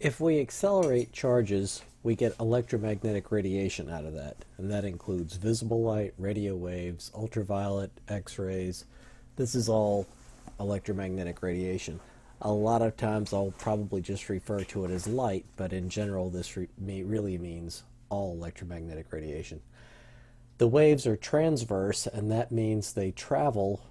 If we accelerate charges, we get electromagnetic radiation out of that, and that includes visible light, radio waves, ultraviolet, X-rays. This is all electromagnetic radiation. A lot of times I'll probably just refer to it as light, but in general this really means all electromagnetic radiation. The waves are transverse, and that means they travel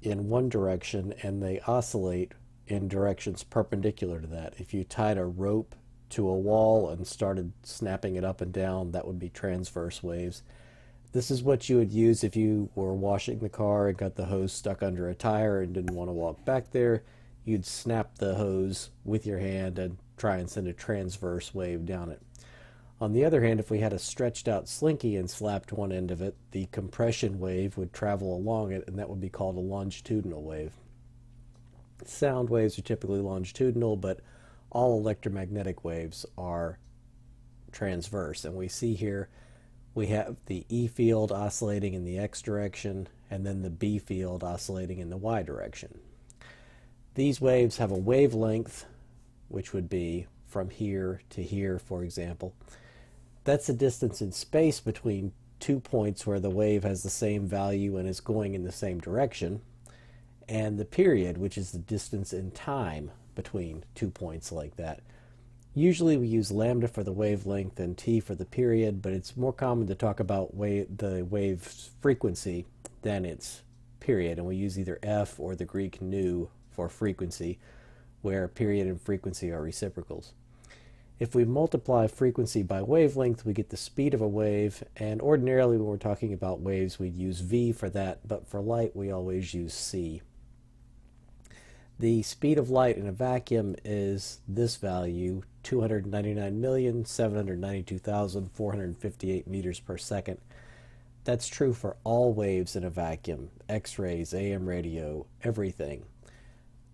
in one direction and they oscillate in directions perpendicular to that. If you tied a rope to a wall and started snapping it up and down, that would be transverse waves. This is what you would use if you were washing the car and got the hose stuck under a tire and didn't want to walk back there. You'd snap the hose with your hand and try and send a transverse wave down it. On the other hand, if we had a stretched out slinky and slapped one end of it, the compression wave would travel along it, and that would be called a longitudinal wave. Sound waves are typically longitudinal, but all electromagnetic waves are transverse. And we see here we have the E field oscillating in the X direction, and then the B field oscillating in the Y direction. These waves have a wavelength, which would be from here to here, for example. That's the distance in space between 2 points where the wave has the same value and is going in the same direction, and the period, which is the distance in time between 2 points like that. Usually we use lambda for the wavelength and t for the period, but it's more common to talk about the wave's frequency than its period, and we use either f or the Greek nu for frequency, where period and frequency are reciprocals. If we multiply frequency by wavelength, we get the speed of a wave, and ordinarily when we're talking about waves, we'd use v for that, but for light, we always use c. The speed of light in a vacuum is this value, 299,792,458 meters per second. That's true for all waves in a vacuum, X-rays, AM radio, everything.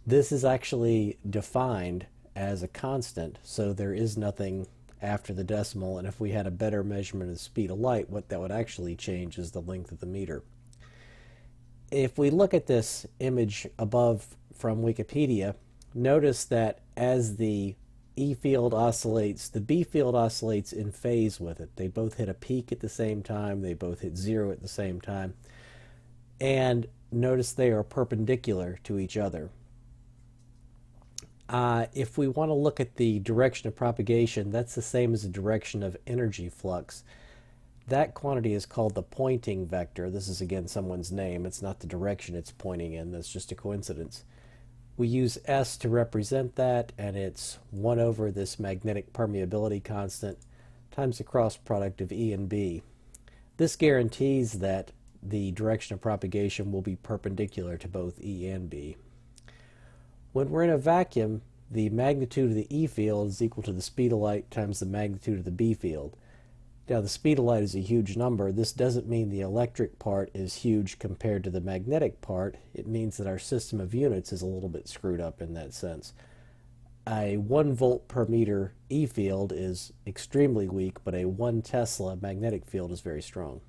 This is actually defined as a constant, so there is nothing after the decimal, and if we had a better measurement of the speed of light, what that would actually change is the length of the meter. If we look at this image above from Wikipedia, notice that as the E field oscillates, the B field oscillates in phase with it. They both hit a peak at the same time, they both hit zero at the same time, and notice they are perpendicular to each other. If we want to look at the direction of propagation, that's the same as the direction of energy flux. That quantity is called the Poynting vector. This is again someone's name. It's not the direction it's pointing in. That's just a coincidence. We use S to represent that, and it's 1 over this magnetic permeability constant times the cross product of E and B. This guarantees that the direction of propagation will be perpendicular to both E and B. When we're in a vacuum, the magnitude of the E field is equal to the speed of light times the magnitude of the B field. Now, the speed of light is a huge number. This doesn't mean the electric part is huge compared to the magnetic part. It means that our system of units is a little bit screwed up in that sense. A 1 volt per meter E field is extremely weak, but a 1 Tesla magnetic field is very strong.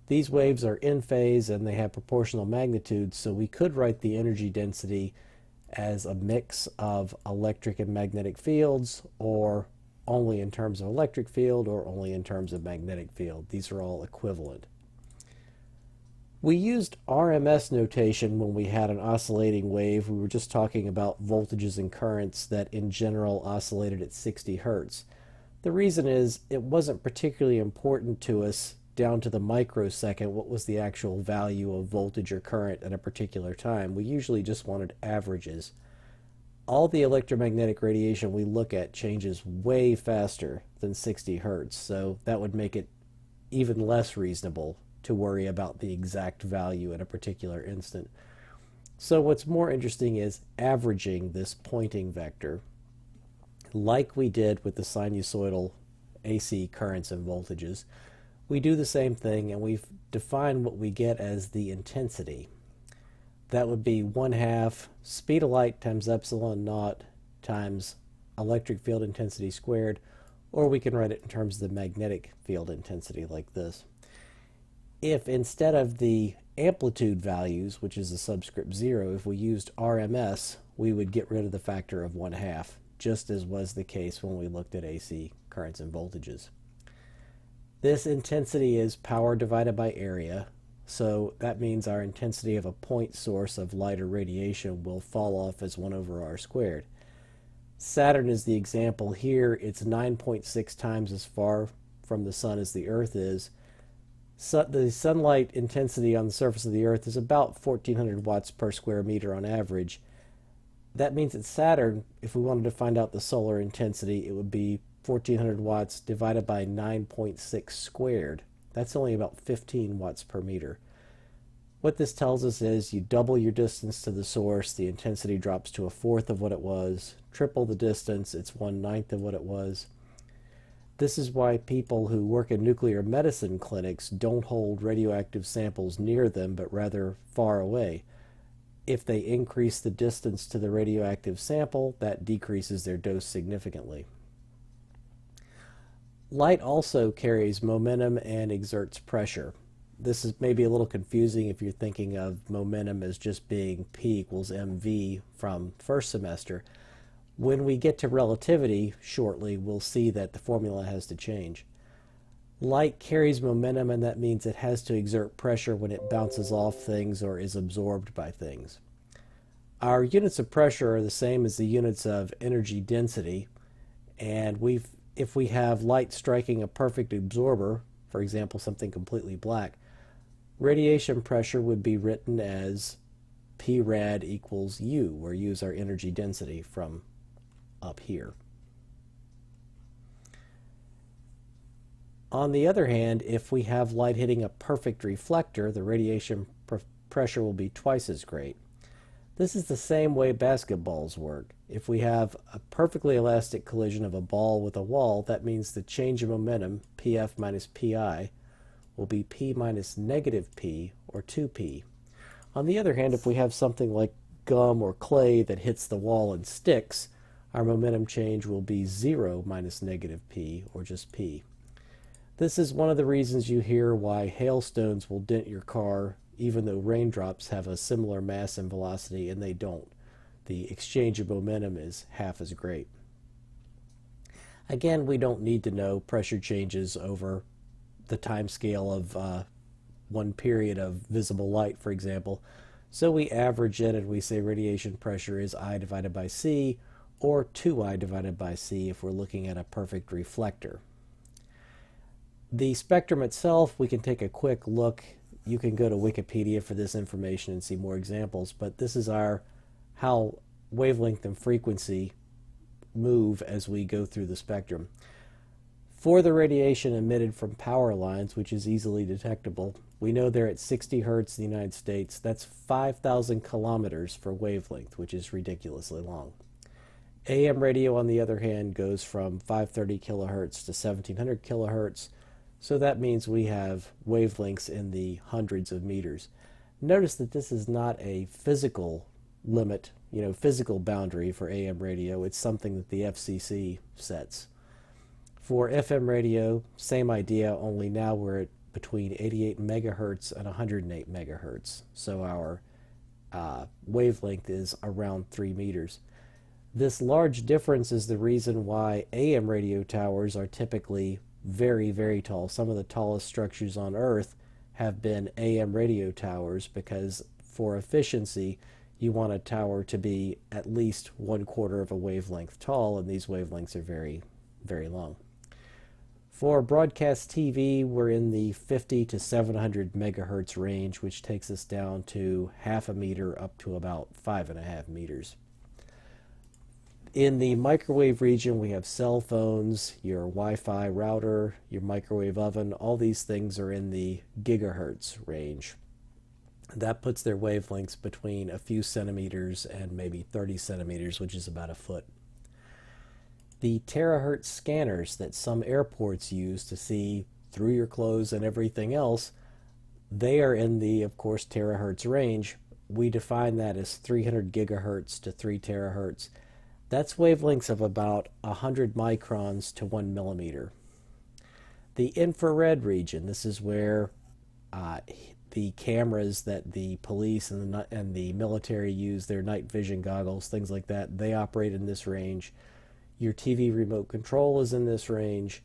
These waves are in phase and they have proportional magnitudes, so we could write the energy density as a mix of electric and magnetic fields, or only in terms of electric field, or only in terms of magnetic field. These are all equivalent. We used RMS notation when we had an oscillating wave. We were just talking about voltages and currents that in general oscillated at 60 Hertz. The reason is it wasn't particularly important to us down to the microsecond what was the actual value of voltage or current at a particular time. We usually just wanted averages. All the electromagnetic radiation we look at changes way faster than 60 Hertz, so that would make it even less reasonable to worry about the exact value at a particular instant. So what's more interesting is averaging this Poynting vector, like we did with the sinusoidal AC currents and voltages. We do the same thing, and we've defined what we get as the intensity. That would be 1/2 speed of light times epsilon naught times electric field intensity squared, or we can write it in terms of the magnetic field intensity like this. If instead of the amplitude values, which is the subscript 0, if we used RMS, we would get rid of the factor of 1/2. just as was the case when we looked at AC currents and voltages. This intensity is power divided by area, so that means our intensity of a point source of light or radiation will fall off as 1 over r squared. Saturn is the example here. It's 9.6 times as far from the sun as the Earth is. The sunlight intensity on the surface of the Earth is about 1400 watts per square meter on average. That means at Saturn, if we wanted to find out the solar intensity, it would be 1400 watts divided by 9.6 squared. That's only about 15 watts per meter. What this tells us is you double your distance to the source, the intensity drops to 1/4 of what it was. Triple the distance, it's 1/9 of what it was. This is why people who work in nuclear medicine clinics don't hold radioactive samples near them, but rather far away. If they increase the distance to the radioactive sample, that decreases their dose significantly. Light also carries momentum and exerts pressure. This is maybe a little confusing if you're thinking of momentum as just being P equals mv from first semester. When we get to relativity shortly, we'll see that the formula has to change. Light carries momentum, and that means it has to exert pressure when it bounces off things or is absorbed by things. Our units of pressure are the same as the units of energy density, and if we have light striking a perfect absorber, for example something completely black, radiation pressure would be written as P rad equals U, where U is our energy density from up here. On the other hand, if we have light hitting a perfect reflector, the radiation pressure will be twice as great. This is the same way basketballs work. If we have a perfectly elastic collision of a ball with a wall, that means the change of momentum, Pf minus Pi, will be P minus negative P, or 2P. On the other hand, if we have something like gum or clay that hits the wall and sticks, our momentum change will be 0 minus negative P, or just P. This is one of the reasons you hear why hailstones will dent your car, even though raindrops have a similar mass and velocity, and they don't. The exchange of momentum is half as great. Again, we don't need to know pressure changes over the time scale of one period of visible light, for example. So we average it and we say radiation pressure is I divided by C, or 2I divided by C if we're looking at a perfect reflector. The spectrum itself, we can take a quick look. You can go to Wikipedia for this information and see more examples, but this is how wavelength and frequency move as we go through the spectrum. For the radiation emitted from power lines, which is easily detectable, we know they're at 60 hertz in the United States. That's 5,000 kilometers for wavelength, which is ridiculously long. AM radio, on the other hand, goes from 530 kilohertz to 1700 kilohertz, so that means we have wavelengths in the hundreds of meters. Notice that this is not a physical limit, physical boundary for AM radio. It's something that the FCC sets. For FM radio, same idea, only now we're at between 88 megahertz and 108 megahertz, so our wavelength is around 3 meters. This large difference is the reason why AM radio towers are typically very, very tall. Some of the tallest structures on Earth have been AM radio towers, because for efficiency, you want a tower to be at least 1/4 of a wavelength tall, and these wavelengths are very, very long. For broadcast TV, we're in the 50 to 700 megahertz range, which takes us down to half a meter up to about 5.5 meters. In the microwave region, we have cell phones, your Wi-Fi router, your microwave oven. All these things are in the gigahertz range. That puts their wavelengths between a few centimeters and maybe 30 centimeters, which is about a foot. The terahertz scanners that some airports use to see through your clothes and everything else, they are in the, of course, terahertz range. We define that as 300 gigahertz to 3 terahertz. That's wavelengths of about 100 microns to 1 millimeter. The infrared region, this is where the cameras that the police and the military use, their night vision goggles, things like that, they operate in this range. Your TV remote control is in this range.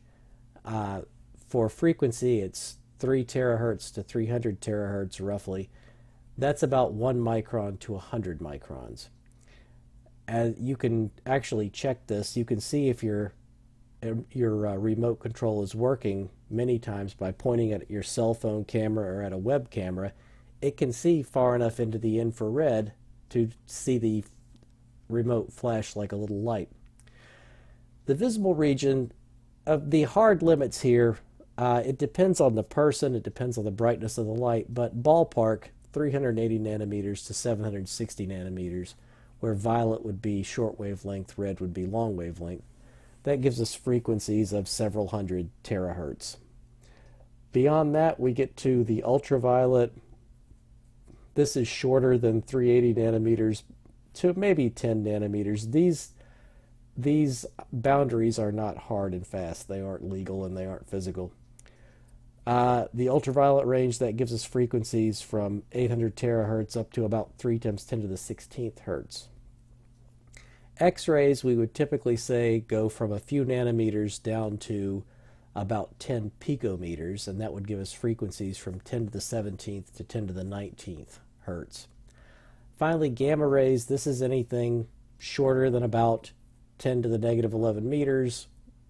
Uh, for frequency, it's 3 terahertz to 300 terahertz roughly. That's about 1 micron to 100 microns. As you can actually check this, you can see if your remote control is working many times by pointing at your cell phone camera or at a web camera. It can see far enough into the infrared to see the remote flash like a little light. The visible region of the hard limits here, it depends on the person, it depends on the brightness of the light, but ballpark 380 nanometers to 760 nanometers, where violet would be short wavelength, red would be long wavelength. That gives us frequencies of several hundred terahertz. Beyond that, we get to the ultraviolet. This is shorter than 380 nanometers to maybe 10 nanometers. These boundaries are not hard and fast. They aren't legal and they aren't physical. The ultraviolet range, that gives us frequencies from 800 terahertz up to about 3 times 10 to the 16th hertz. X-rays, we would typically say, go from a few nanometers down to about 10 picometers, and that would give us frequencies from 10 to the 17th to 10 to the 19th hertz. Finally, gamma rays, this is anything shorter than about 10 to the negative 11 meters.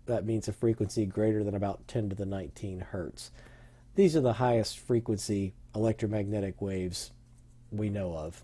That means a frequency greater than about 10 to the 19 hertz. These are the highest frequency electromagnetic waves we know of.